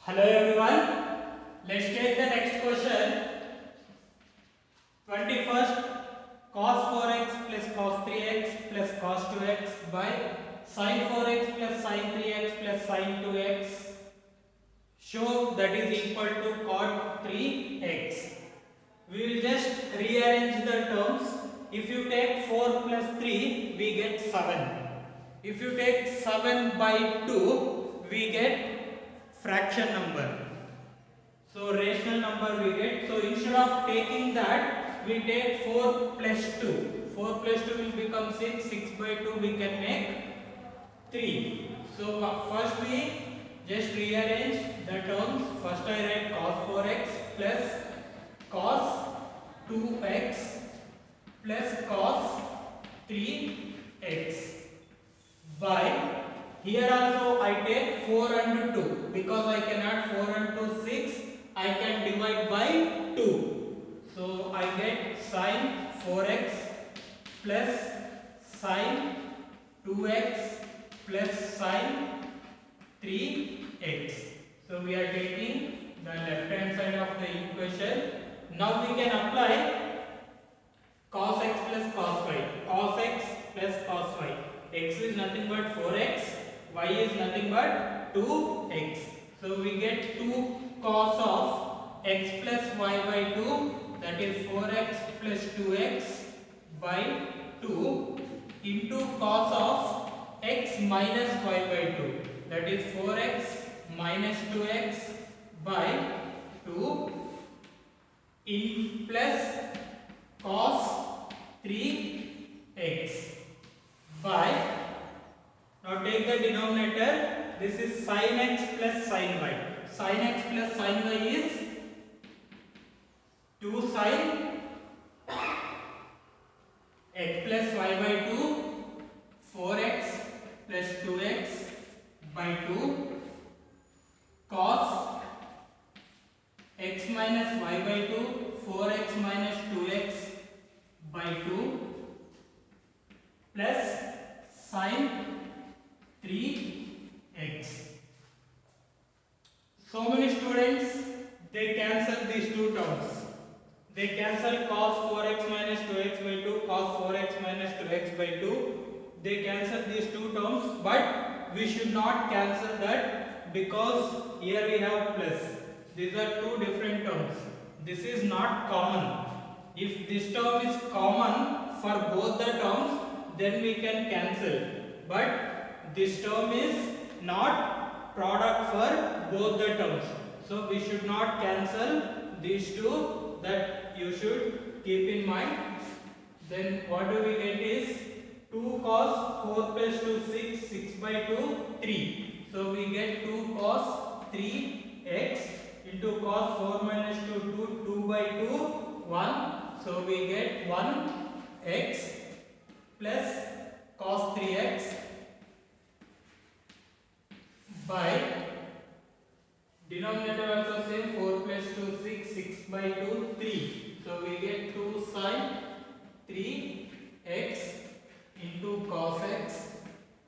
Hello everyone. Let's take the next question. 21st cos 4x plus cos 3x plus cos 2x by sin 4x plus sin 3x plus sin 2x. Show that is equal to cot 3x. We will just rearrange the terms. If you take 4 plus 3, we get 7. If you take 7 by 2, we get fraction number. So rational number we get. So instead of taking that, we take 4 plus 2. 4 plus 2 will become 6. 6 by 2 we can make 3. So first we just rearrange the terms. First I write cos 4x plus cos 2x plus cos 3x by, here also I take 4 and 2 because I can add 4 and 2 6. I can divide by 2. So I get sin 4x plus sin 2x plus sin 3x. So we are taking the left hand side of the equation. Now we can apply cos x plus cos y. Cos x plus cos y. X is nothing but 4x, y is nothing but 2x. So we get 2 cos of x plus y by 2, that is 4x plus 2x by 2 into cos of x minus y by 2, that is 4x minus 2x by 2 in plus cos 3x by, now take the denominator, this is sin x plus sin y. Sin x plus sin y is 2 sin x plus y by 2, 4x plus 2x by 2 cos x minus y by 2, 4x minus 2x by 2 plus sin 3x. So many students, they cancel these two terms. They cancel cos 4x minus 2x by 2, cos 4x minus 2x by 2. They cancel these two terms, but we should not cancel that because here we have plus. These are two different terms. This is not common. If this term is common for both the terms, then we can cancel. But this term is not product for both the terms. So we should not cancel these two, that you should keep in mind. Then what do we get is 2 cos 4 plus 2 6, 6 by 2 3. So we get 2 cos 3x into cos 4 minus 2 2, 2 by 2 1. So we get 1x plus cos 3x by, denominator also same, 4 plus 2 6, 6 by 2 3. So we get 2 sin 3x into cos x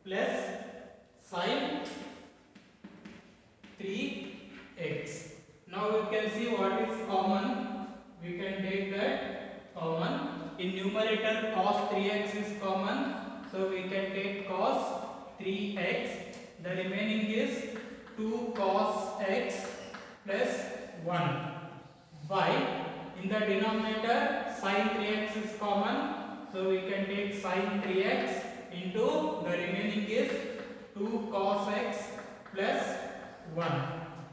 plus sin 3x. Now we can see what is common. We can take that common. In numerator cos 3x is common. So we can take cos 3x. The remaining is 2 cos x plus 1 by, in the denominator sin 3x is common. So we can take sin 3x into, the remaining is 2 cos x plus 1.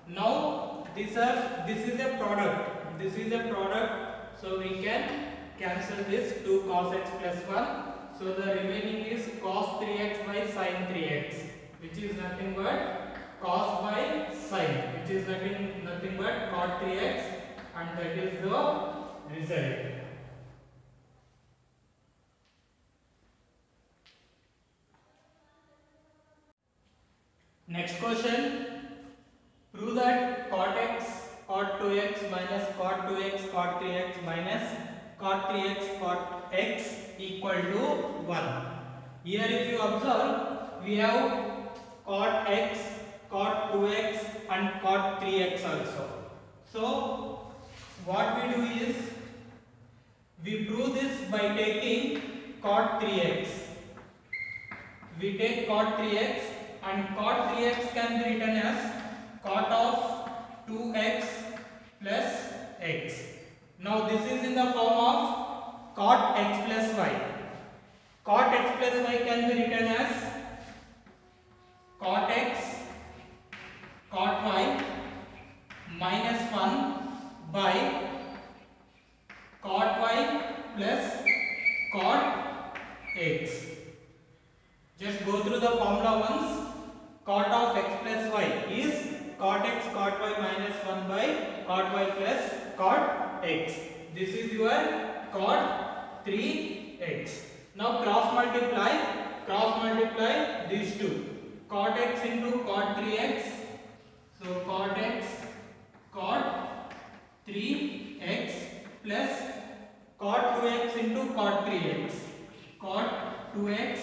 Now this is a product. This is a product. So we can cancel this 2 cos x plus 1. So the remaining is cos 3x by sin 3x, which is nothing but cos by sin, which is nothing but cot 3x, and that is the result. Next question. Prove that cot x cot 2x minus cot 2x cot 3x minus cot 3x cot x equal to 1. Here if you observe, we have cot x, cot 2x, and cot 3x also. So what we do is we prove this by taking cot 3x. We take cot 3x and cot 3x can be written as cot of 2x plus x. Now this is in the form of cot x plus y. Cot x plus y can be written as cot x cot y minus 1 by cot y plus cot x. Just go through the formula once. Cot of x plus y is cot x cot y minus 1 by cot y plus cot x. This is your cot 3x. Now cross multiply these two. Cot x into cot 3x. So cot x cot 3x plus cot 2x into cot 3x. Cot 2x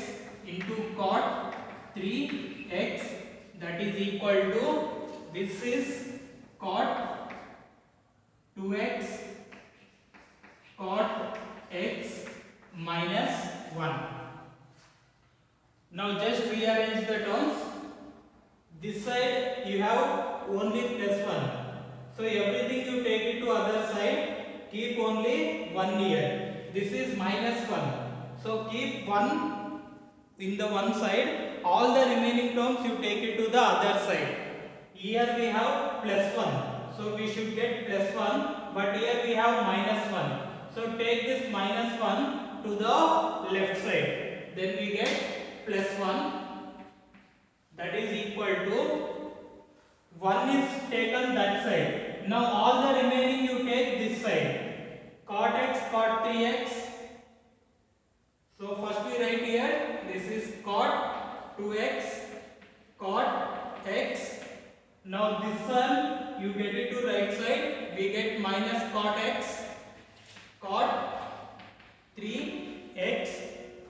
into cot 3x, that is equal to, this is cot 2x cot x minus 1. Now just rearrange the terms. This side you have only plus 1. So everything you take it to other side, keep only 1 here. This is minus 1. So keep 1 in the one side, all the remaining terms you take it to the other side. Here we have plus 1, so we should get plus 1, but here we have minus 1. So take this minus 1 to the left side, then we get plus 1, that is equal to 1 is taken that side. Now all the remaining you take this side, cot x cot 3x. So first we write here, this is cot 2x cot x. Now this one you get it to right side, we get minus cot x cot 3x.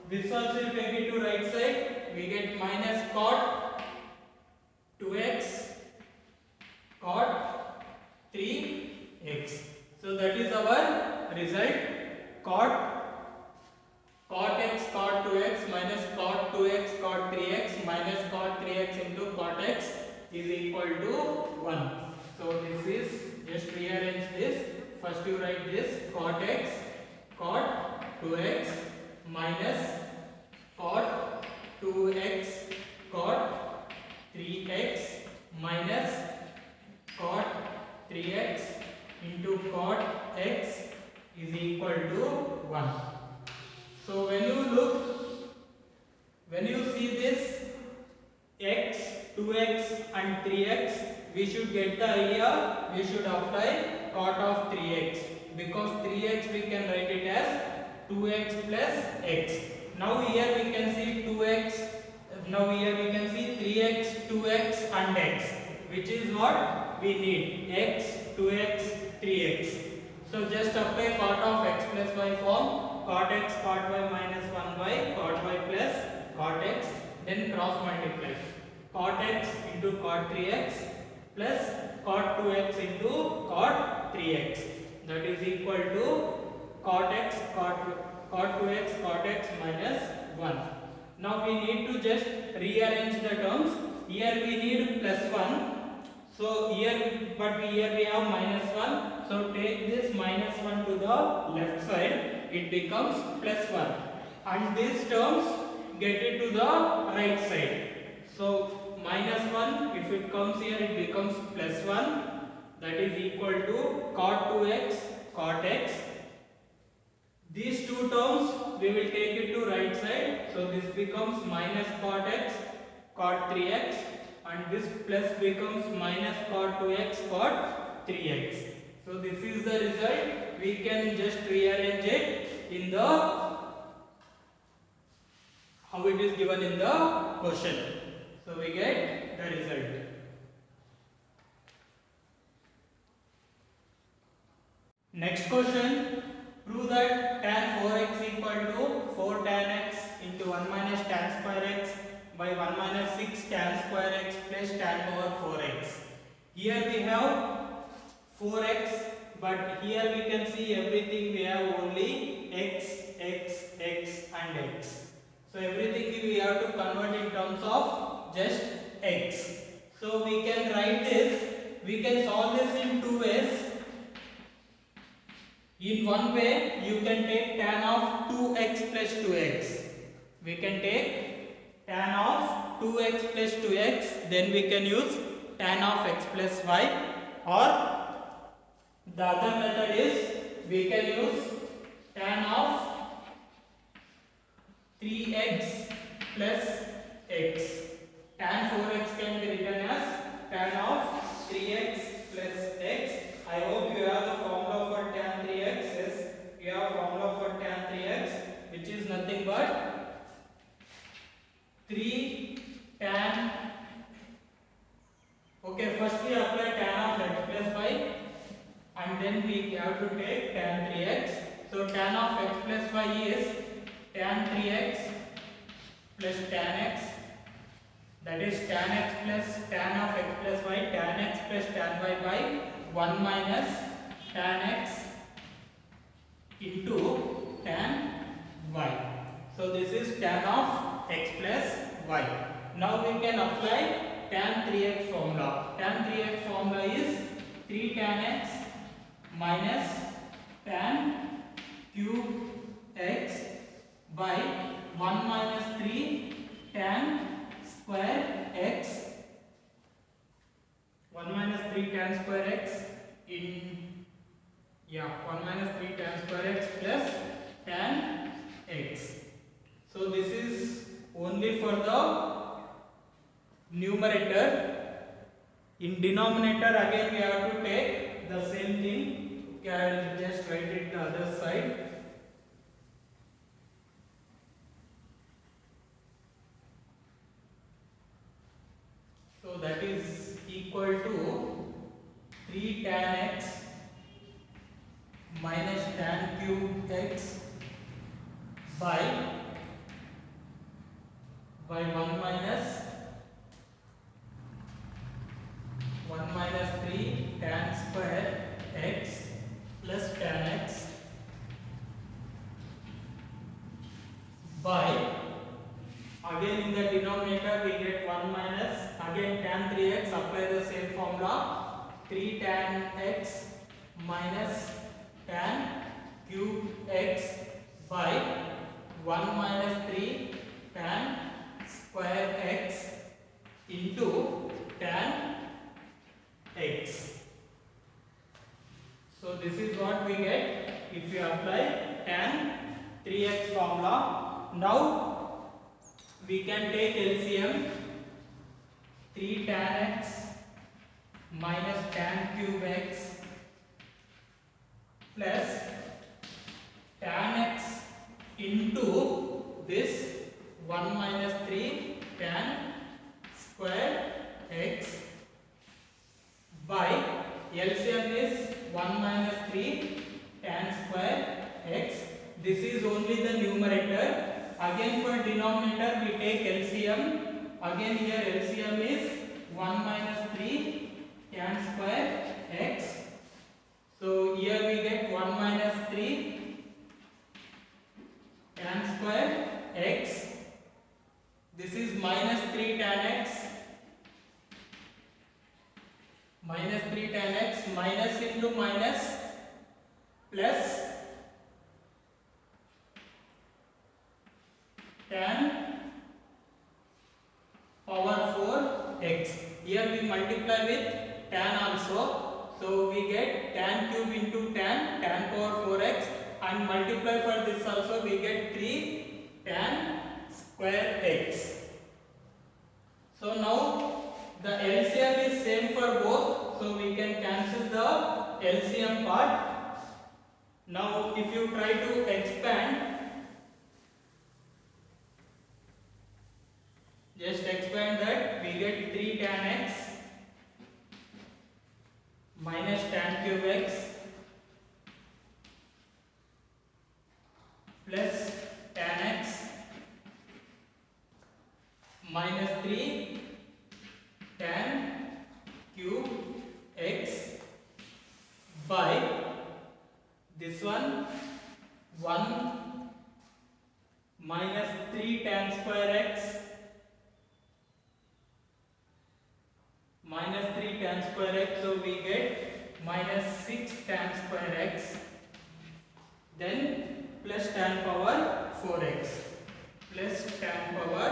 This also you take it to right side, we get minus cot 2x cot 3x. So that is our result, cot x cot 2x minus cot 2x cot 3x minus cot 3x into cot x is equal to 1. So this is, just rearrange this. First you write this cot x cot 2x minus cot 2x cot 3x minus cot 3x into cot x is equal to 1. So when you see this x, 2x and 3x, we should get the idea, we should apply cot of 3x, because 3x we can write it as 2x plus x. Now here we can see 2x, now here we can see 3x, 2x and x, which is what we need, x, 2x, 3x. So just apply cot of x plus y form, cot x cot y minus 1 by cot y plus cot x, then cross multiply. Cot x into cot 3x plus cot 2x into cot 3x, that is equal to cot x cot 2x cot x minus 1. Now we need to just rearrange the terms. Here we need plus 1. So here, but here we have minus 1. So take this minus 1 to the left side, it becomes plus 1. And these terms get it to the right side. So minus 1, if it comes here, it becomes plus 1. That is equal to cot 2x cot x. These two terms we will take it to right side. So this becomes minus cot x cot 3x. And this plus becomes minus cot 2x cot 3x. So this is the result. We can just rearrange it in the how it is given in the question. So we get the result. Next question. Prove that tan 4x equal to 4 tan x into 1 minus tan square x by 1 minus 6 tan square x plus tan over 4x Here we have 4x, but here we can see everything we have only x, and x. So everything we have to convert in terms of just x. So we can write this, we can solve this in two ways. In one way, you can take tan of 2x plus 2x. We can take tan of 2x plus 2x, then we can use tan of x plus y, or the other method is we can use tan of 3x plus x. Tan 4x can be written as tan of 3x plus x. I hope you have the formula for tan 3x. Yes, you have formula for tan 3x, which is nothing but 3 tan. Okay, first we apply tan of x plus y, and then we have to take tan 3x. So tan of x plus y is tan 3x plus tan x, that is tan x plus tan of x plus y, tan x plus tan y by 1 minus tan x into tan y. So this is tan of x plus y. Now we can apply tan 3x formula. Tan 3x formula is 3 tan x minus tan cube x by 1 minus 3 tan square x, 1 minus 3 tan square x in 1 minus 3 tan square x plus tan x. So this is only for the numerator. In denominator again we have to take the same thing. Okay, I will just write it the other side. So that is equal to 3 tan x minus tan cube x by 1 minus 3 tan square x plus tan x by, again in the denominator we get 1 minus, again tan 3x, apply the same formula, 3 tan x minus tan cube x by 1 minus 3 tan square x into tan x. So this is what we get if we apply tan 3x formula. Now we can take LCM. 3 tan x minus tan cube x plus tan x into this 1 minus 3 tan square x by LCM is 1 minus 3 tan square x. This is only the numerator. Again for denominator we take LCM. Again here LCM is 1 minus 3 tan square x. So here we get 1 minus 3 tan square x. This is minus 3 tan x. Minus 3 tan x, minus into minus plus tan power 4 x. Here we multiply with tan also. So we get tan cube into tan power 4x, and multiply for this also we get 3 tan square x. So now the LCM is same for both, so we can cancel the LCM part. Now if you try to expand, just expand that, we get 3 tan x minus tan cube x plus tan x minus 3 tan cube tan square x minus 3 tan square x, so we get minus 6 tan square x, then plus tan power 4x, plus tan power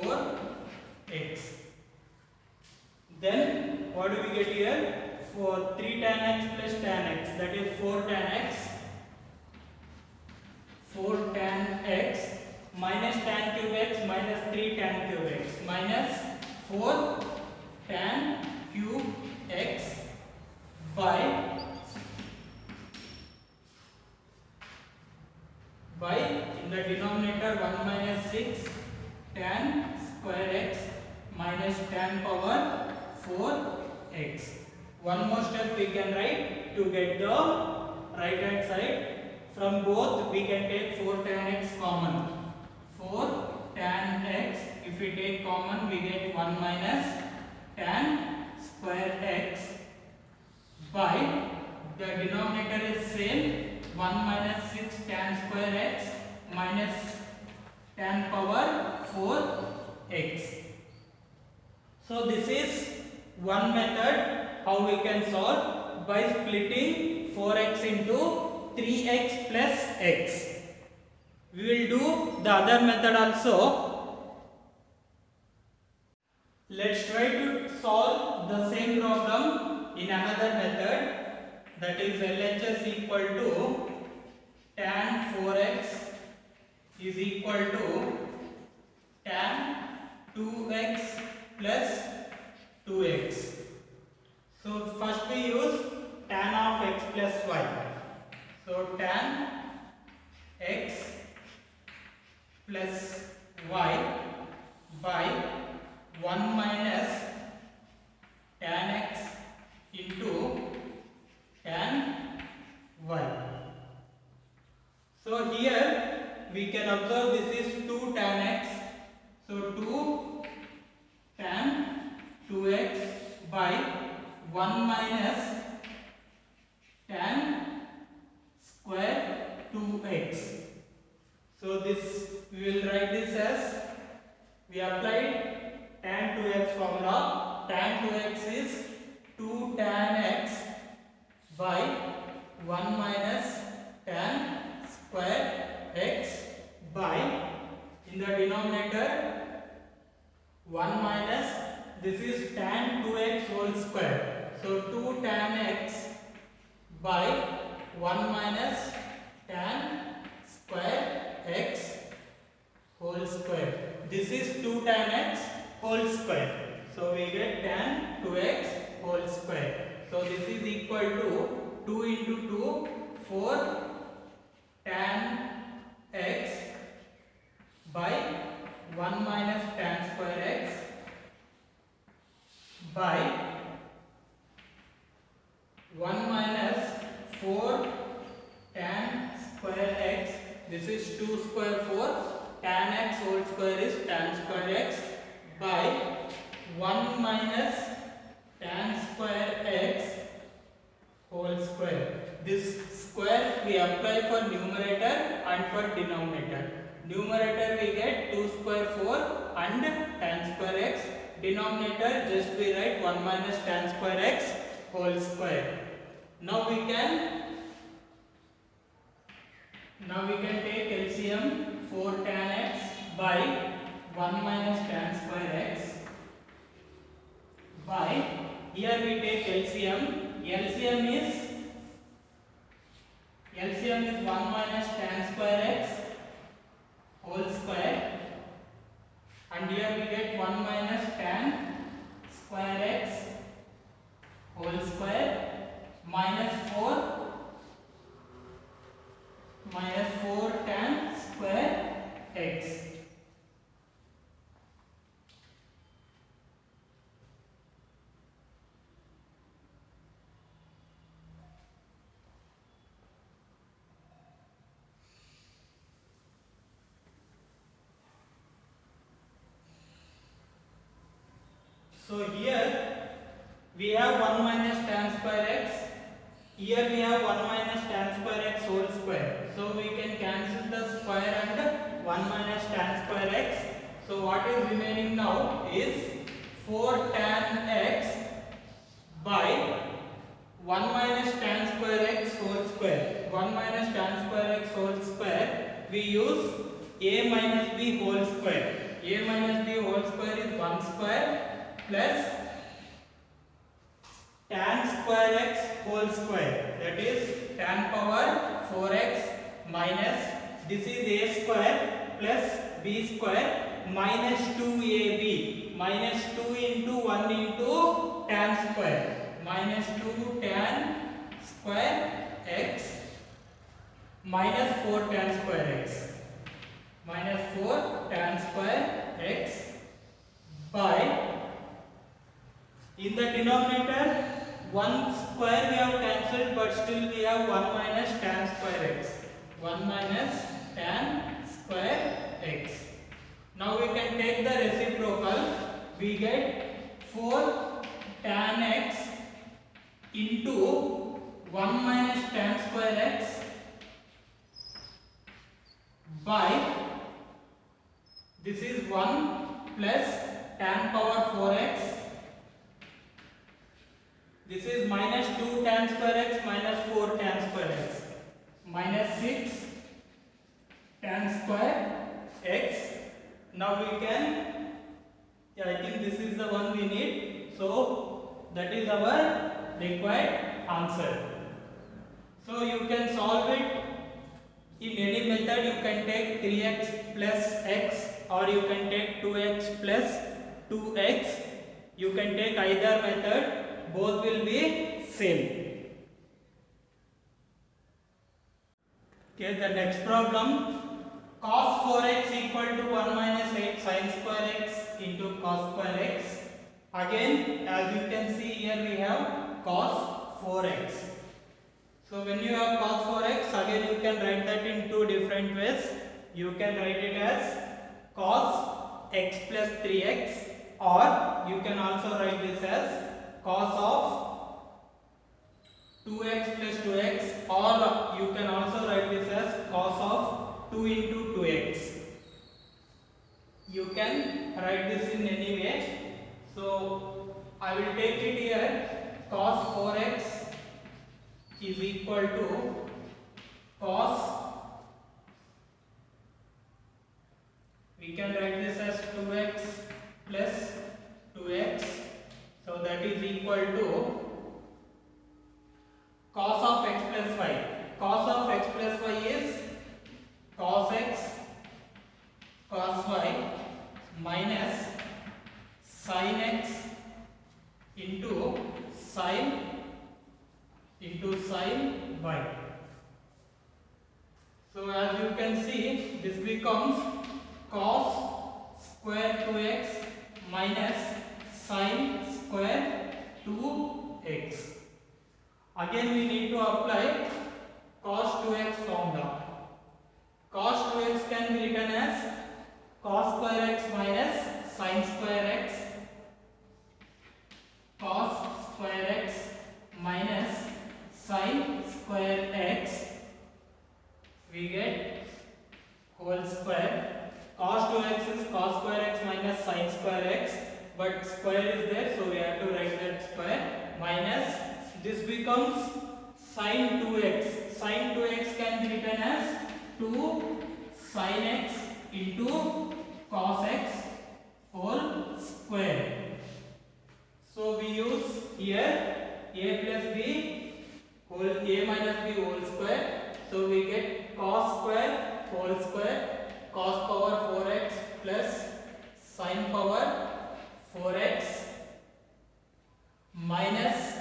4x. Then what do we get here? For 3 tan x plus tan x, that is 4 tan x, 4 tan x minus tan cube x minus 3 tan cube x minus 4 tan cube x by in the denominator 1 minus 6 tan square x minus tan power 4x. One more step we can write to get the right hand side. From both we can take 4 tan x common. 4 tan x, if we take common we get 1 minus tan square x by the denominator is same, 1 minus 6 tan square x minus tan power 4x. So this is one method how we can solve by splitting 4x into 3x plus x. We will do the other method also. Let's try to solve the same problem in another method, that is LHS equal to tan 4x is equal to tan 2x plus 2x. So first we use tan of x plus y. So tan x plus y by 1 minus tan x into tan y. So here we can observe this is 2 tan x. So 2 tan 2x by 1 minus tan square 2x. So this we will write this as, we applied tan 2x formula. Tan 2x is 2 tan x by 1 minus tan square x by, in the denominator 1 minus, this is tan 2x whole square. So 2 tan x by 1 minus tan square x whole square. This is 2 tan x whole square. So we get tan 2x whole square. So this is equal to 2 into 2, 4 tan x by 1 minus tan square x by 1 minus 4 tan square x. This is 2 square 4. Tan x whole square is tan square x by 1 minus tan square x whole square. This square we apply for numerator and for denominator. Numerator we get 2 square 4 and tan square x. Denominator just we write 1 minus tan square x whole square. Now we can take LCM 4 tan x by 1 minus tan square x by, here we take LCM. LCM is 1 minus tan square x whole square, and here we get 1 minus tan square x whole square minus 4 tan square x. So here we have 1 minus tan square x. Here we have 1 minus tan square x whole square. So we can cancel the square and 1 minus tan square x. So what is remaining now is 4 tan x by 1 minus tan square x whole square. 1 minus tan square x whole square, we use a minus b whole square. A minus b whole square is 1 square plus tan square x whole square, that is tan power 4x minus, this is a square plus b square minus 2ab, minus 2 into 1 into tan square, minus 2 tan square x minus 4 tan square x, minus 4 tan square x by, in the denominator 1 square we have cancelled, but still we have 1 minus tan square x. 1 minus tan square x. Now we can take the reciprocal. We get 4 tan x into 1 minus tan square x by, this is 1 plus tan power 4x. This is minus 2 tan square x minus 4 tan square x minus 6 tan square x. Now we can, yeah, I think this is the one we need. So that is our required answer. So you can solve it in any method. You can take 3x plus x, or you can take 2x plus 2x. You can take either method. Both will be same. Okay, the next problem, cos 4x equal to 1 minus 8 sin square x into cos square x. Again, as you can see here, we have cos 4x. So when you have cos 4x, again you can write that in two different ways. You can write it as cos x plus 3x, or you can also write this as cos of 2x plus 2x, or you can also write this as cos of 2 into 2x. You can write this in any way. So I will take it here, cos 4x is equal to cos, we can write this as 2x plus 2x. So that is equal to cos of x plus y. Cos of x plus y is cos x cos y minus sin x into sin y. So as you can see, this becomes cos square 2x minus sin square 2x. Again we need to apply cos 2x formula. Cos 2x can be written as cos square x minus sin square x, cos square x minus sin square x, we get whole square. Cos 2x is cos square x minus sin square x, but square is there, so we have to write that square, minus, this becomes sin 2x. Sin 2x can be written as 2 sin x into cos x whole square. So we use here a plus b whole, a minus b whole square. So we get cos square whole square, cos power 4x plus sin power 4x minus,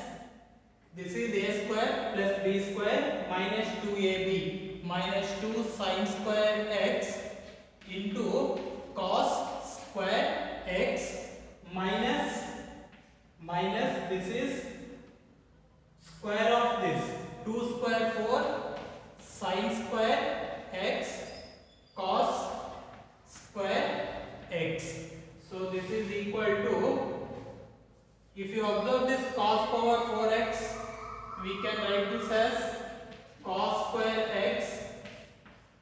this is a square plus b square minus 2ab minus 2 sin square x into cos square x minus, this is square of this 2 square 4 sin square x cos square x. So this is equal to, if you observe this cos power 4x, we can write this as cos square x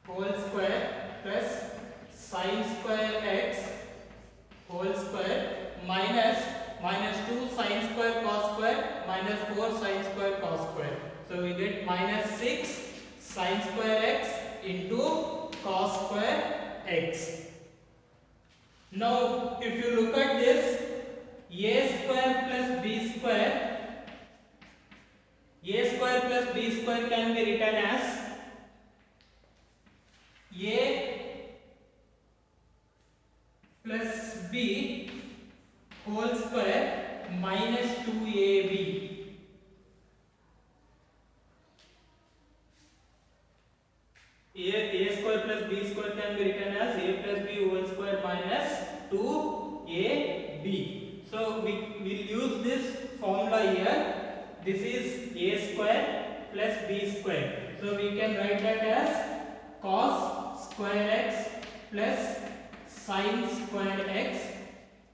whole square plus sin square x whole square minus 2 sin square cos square minus 4 sin square cos square. So we get minus 6 sin square x into cos square x. Now if you look at this, a square plus b square can be written as a plus b whole square minus 2ab. A square plus b square can be written as a plus b whole square minus 2ab. So we will use this formula here. This is a square plus b square. So we can write that as cos square x plus sin square x.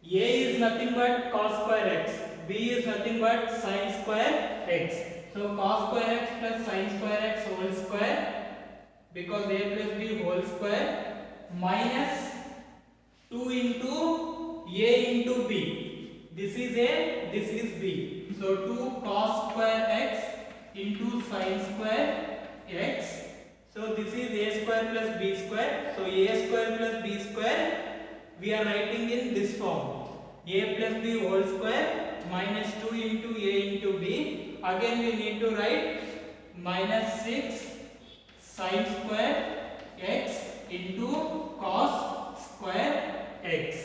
A is nothing but cos square x. B is nothing but sin square x. So cos square x plus sin square x whole square, because a plus b whole square, minus 2 into a into b. This is a, this is b. So 2 cos square x into sin square x. So this is a square plus b square. So a square plus b square we are writing in this form. A plus b whole square minus 2 into a into b. Again we need to write minus 6 sin square x into cos square x.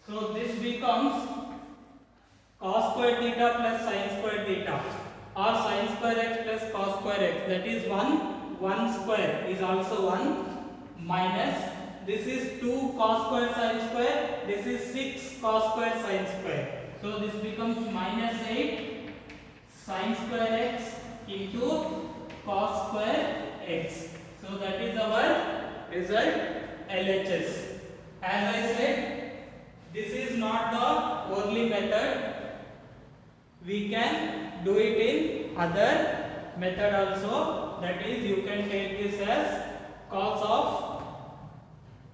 So this becomes cos square theta plus sin square theta, or sin square x plus cos square x, that is 1 square is also 1, minus this is 2 cos square sin square, this is 6 cos square sin square. So this becomes minus 8 sin square x into cos square x. So that is our result LHS. As I said, this is not the only method. We can do it in other method also. That is, you can take this as cos of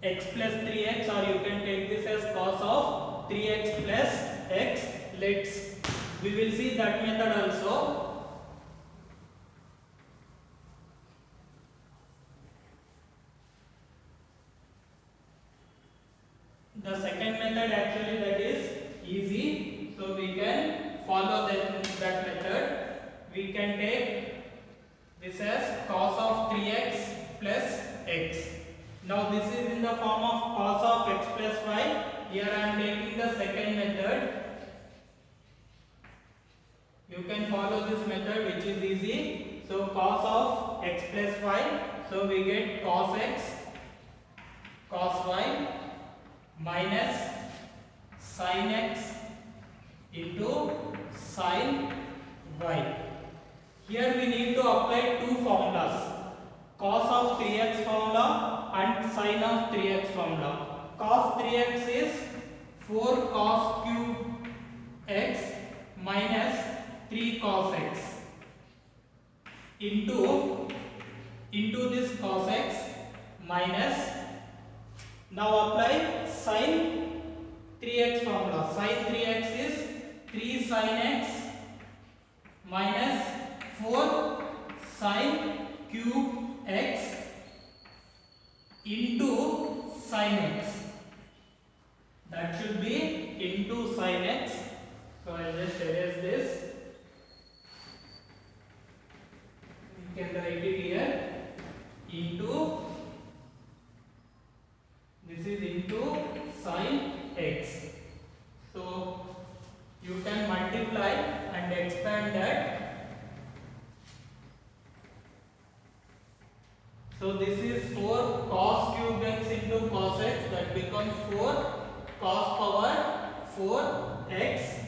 x plus 3x, or you can take this as cos of 3x plus x. We will see that method also. The second method actually that is easy, so we can follow that method. We can take this as cos of 3x plus x. Now this is in the form of cos of x plus y. Here I am taking the second method. You can follow this method, which is easy. So cos of x plus y, so we get cos x cos y minus sin x into sin y. Here we need to apply two formulas, cos of 3x formula and sin of 3x formula. Cos 3x is 4 cos cube x minus 3 cos x into this cos x minus, now apply sin 3x formula. Sin 3x is 3 sin x minus 4 sin cube x into sin x. That should be into sin x. So I will just erase this. We can write it here into, this is into sin x. So you can multiply and expand that. So this is 4 cos cube x into cos x, that becomes 4 cos power 4 x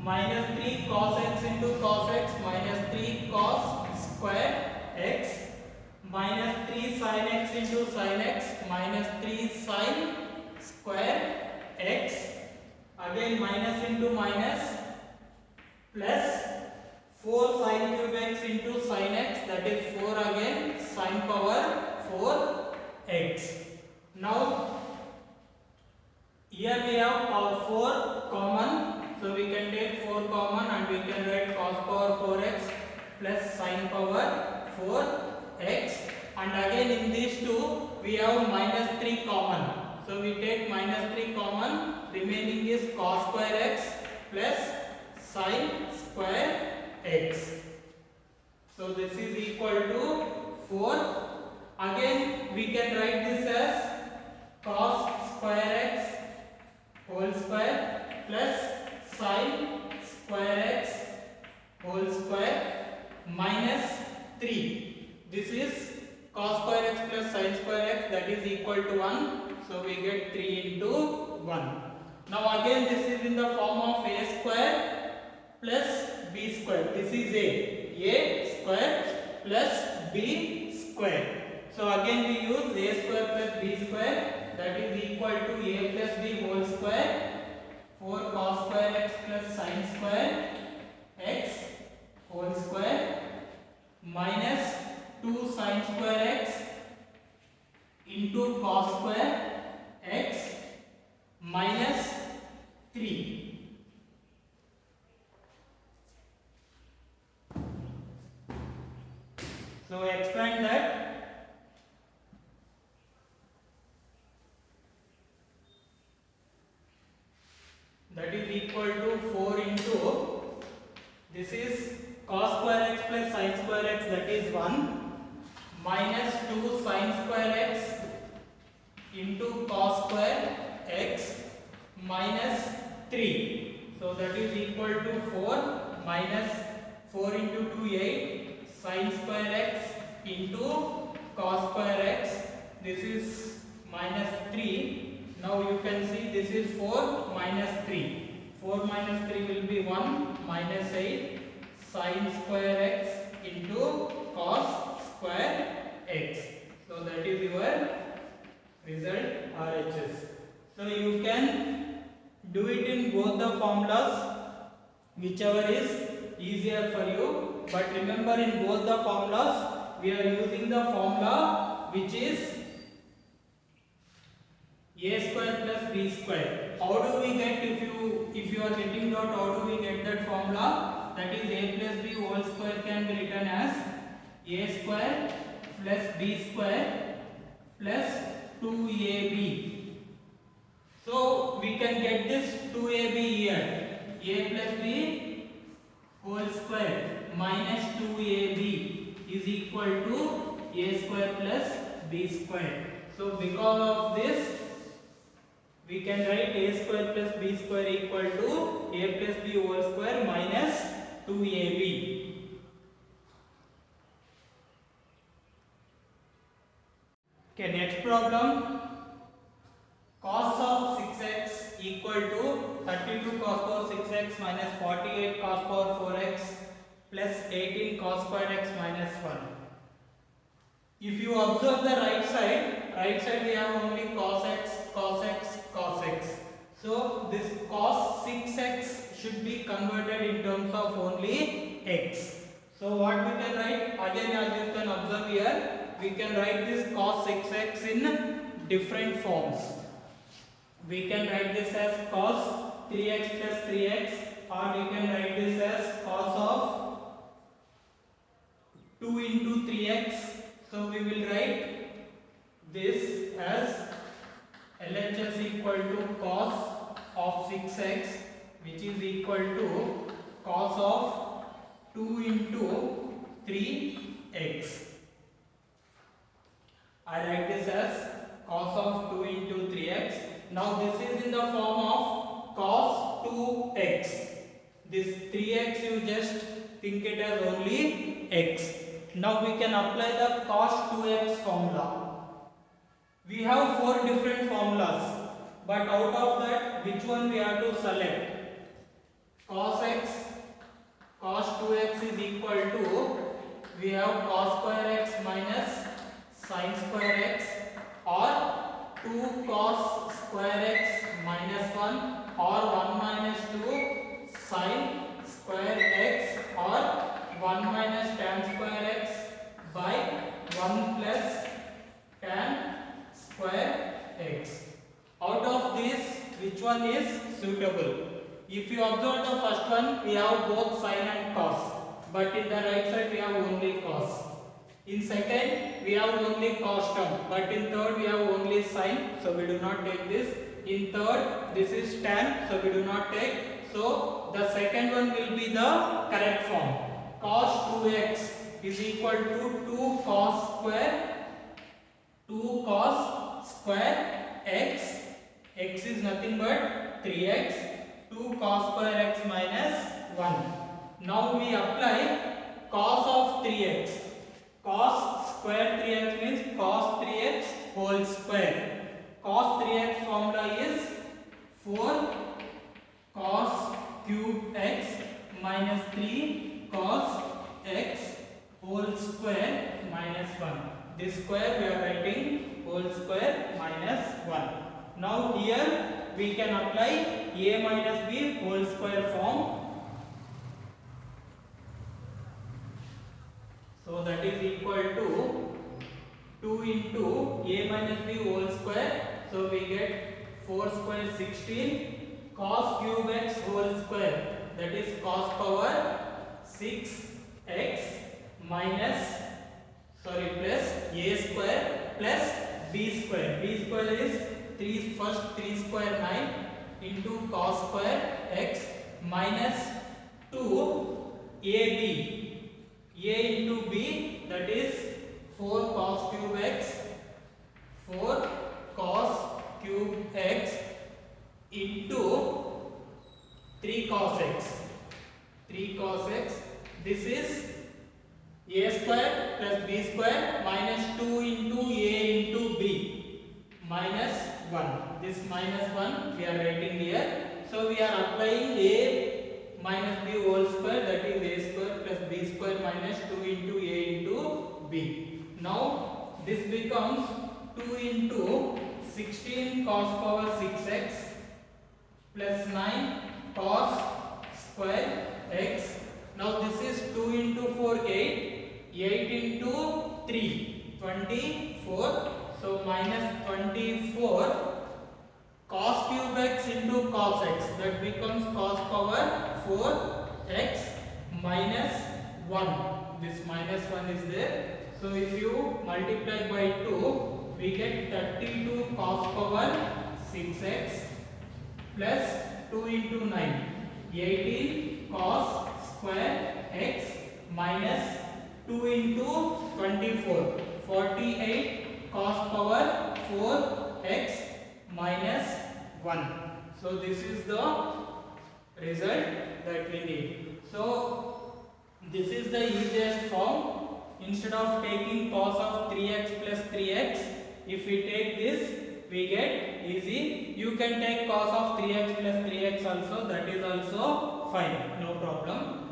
minus 3 cos x into cos x minus 3 cos square x minus 3 sin x into sin x minus 3 sin square x, again minus into minus, plus 4 sin cube x into sin x, that is 4 again sin power 4 x. Now Here we have 4 common, so we can take 4 common and we can write cos power 4x plus sin power 4x, and again in these two we have minus 3 common, so we take minus 3 common, remaining is cos square x plus sin square x. So this is equal to 4. Again we can write this as cos square x whole square plus sin square x whole square minus 3. This is cos square x plus sin square x, that is equal to 1. So we get 3 into 1. Now again this is in the form of a square plus b square. This is a square plus b square. So again we use a square plus b square, that is equal to a plus b whole square 4 cos square x plus sin square x whole square minus 2 sin square x into cos square x minus 3. So expand that. That is equal to 4 into, this is cos square x plus sin square x, that is 1, minus 2 sin square x into cos square x minus 3. So that is equal to 4 minus 4 into 2 8 sin square x into cos square x, this is minus 3. Now you can see this is 4 minus 3. 4 minus 3 will be 1 minus 8 sin square x into cos square x. So that is your result RHS. So you can do it in both the formulas, whichever is easier for you. But remember, in both the formulas we are using the formula which is a square plus b square. How do we get, if you are getting doubt, how do we get that formula? That is a plus b whole square can be written as a square plus b square plus 2ab. So we can get this 2ab here, a plus b whole square minus 2ab is equal to a square plus b square. So because of this we can write a square plus b square equal to a plus b whole square minus 2ab. Okay, next problem. Cos of 6x equal to 32 cos power 6x minus 48 cos power 4x plus 18 cos square x minus 1. If you observe the right side we have only cos x, cos x, cos x. So this cos 6x should be converted in terms of only x. So what we can write, again as you can observe here, we can write this cos 6x in different forms. We can write this as cos 3x plus 3x, or we can write this as cos of 2 into 3x. So we will write this as LHS equal to cos of 6x, which is equal to cos of 2 into 3x. I write this as cos of 2 into 3x. Now this is in the form of cos 2x. This 3x you just think it as only x. Now we can apply the cos 2x formula. We have 4 different formulas, but out of that which one we have to select? Cos x, cos 2x is equal to, we have cos square x minus sin square x, or 2 cos square x minus 1, or 1 minus 2 sin square x, or 1 minus tan square x by 1 plus tan square x. Out of this one is suitable? If you observe the first one, we have both sin and cos, but in the right side we have only cos. In second, we have only cos term, but in third we have only sin, so we do not take this. In third, this is tan, so we do not take. So the second one will be the correct form. Cos 2x is equal to 2 cos square 2 cos square x. X is nothing but 3x. 2 cos square x minus 1. Now we apply cos of 3x. Cos square 3x means cos 3x whole square. Cos 3x formula is 4 cos cube x minus 3 cos x whole square minus 1. This square we are writing whole square minus 1. Now here we can apply a minus b whole square form. So that is equal to 2 into a minus b whole square. So we get 4 square 16 cos cube x whole square, that is cos power 6x minus plus a square plus b square. B square is 3 square 9 into cos square x minus 2 ab. A into b, that is 4 cos cube x, 4 cos cube x into 3 cos x. 3 cos x. This is a square plus b square minus 2 into a into b minus 1. This minus 1 we are writing here. So we are applying a minus b whole square, that is a square plus b square minus 2 into a into b. Now this becomes 2 into 16 cos power 6x plus 9 cos square x. Now this is 2 into 4 8, 8 into 3 24. So minus 24 cos cube x into cos x, that becomes cos power 4x minus 1. This minus 1 is there. So if you multiply by 2, we get 32 cos power 6x plus 2 into 9, 18 cos square x minus 2 into 24, 48 cos power 4x minus 1. So this is the result that we need. So this is the easiest form. Instead of taking cos of 3x plus 3x, if we take this, we get easy. You can take cos of 3x plus 3x also, that is also fine, no problem.